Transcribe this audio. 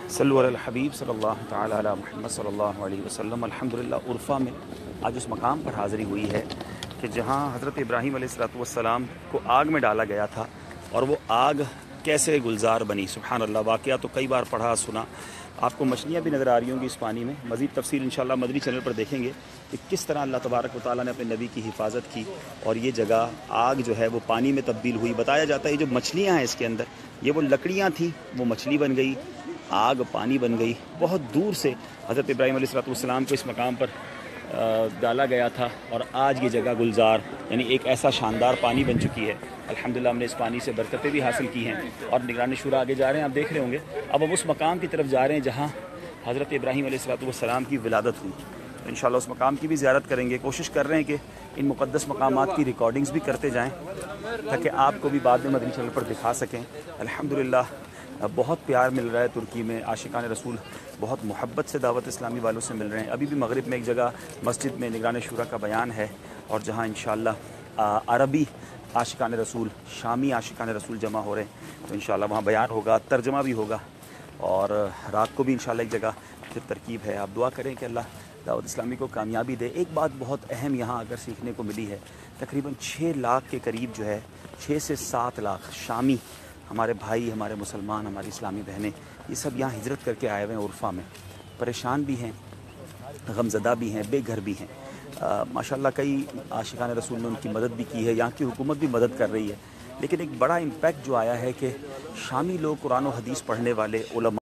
صلو علی الحبیب صلی اللہ تعالی علی محمد صلی اللہ علیہ وسلم۔ الحمدللہ عرفہ میں آج اس مقام پر حاضری ہوئی ہے کہ جہاں حضرت ابراہیم علیہ السلام کو آگ میں ڈالا گیا تھا اور وہ آگ کیسے گلزار بنی۔ سبحان اللہ، واقعہ تو کئی بار پڑھا سنا، آپ کو مچھلیاں بھی نظر آ رہی ہوں گی اس پانی میں۔ مزید تفصیل انشاءاللہ مدنی چینل پر دیکھیں گے کہ کس طرح اللہ تبارک و تعالیٰ نے اپنے نبی کی حفاظت کی اور یہ جگہ آگ جو ہے وہ پانی میں تبدیل ہوئی۔ بتایا جاتا ہے یہ جو مچھلیاں ہیں اس کے اندر، یہ وہ لکڑیاں تھیں، وہ مچھلی بن گئی، آگ پانی بن گئی۔ بہت دور سے حضرت ابراہیم علیہ السلام کو اس مقام پر ڈالا گیا تھا اور آج یہ جگہ گلزار یعنی ایک ایسا شاندار پانی بن چکی ہے۔ الحمدللہ ہم نے اس پانی سے برکتیں بھی حاصل کی ہیں اور نگران شورا آگے جا رہے ہیں، آپ دیکھ رہے ہوں گے۔ اب ہم اس مقام کی طرف جا رہے ہیں جہاں حضرت ابراہیم علیہ السلام کی ولادت ہوئی۔ تو انشاءاللہ اس مقام کی بھی زیارت کریں گے۔ کوشش کر رہے ہیں کہ ان مقدس مقامات کی ریکارڈنگز بھی کرتے جائیں تاکہ آپ کو بھی بعد میں مدنی چینل پر دکھا سکیں۔ الحمدللہ بہت پیار مل رہا ہے ترکی میں، عاشقان رسول بہت محبت سے دعوت اسلامی والوں سے مل رہے ہیں۔ ابھی بھی مغرب میں ایک جگہ مسجد میں نگران شورا کا بیان ہے اور جہاں انشاءاللہ عربی عاشقان رسول، شامی عاشقان رسول جمع ہو رہے ہیں، تو انشاءاللہ وہاں بیان ہوگا، ترجمہ بھی ہوگا اور رات کو بھی انشاءاللہ ایک جگہ پھر ترکیب ہے۔ آپ دعا کریں کہ اللہ دعوت اسلامی کو کامیابی دے۔ ایک بات بہت اہم یہاں اگر سیکھنے کو ملی ہے، تقریباً 6 لاکھ کے قریب جو ہے، 6 سے 7 لاکھ شامی ہمارے بھائی، ہمارے مسلمان، ہماری اسلامی بہنیں، یہ سب یہاں ہجرت کر کے آئے ہوئے ہیں عرفہ میں۔ پریشان بھی ہیں، غمزدہ بھی ہیں، بے گھر بھی ہیں۔ ماشاءاللہ کئی عاشقان رسول نے ان کی مدد بھی کی ہے، یہاں کی حکومت بھی مدد کر رہی ہے، لیکن ایک بڑا امپیکٹ جو آیا ہے کہ شامی لوگ، قرآن و حدیث پڑھنے والے علماء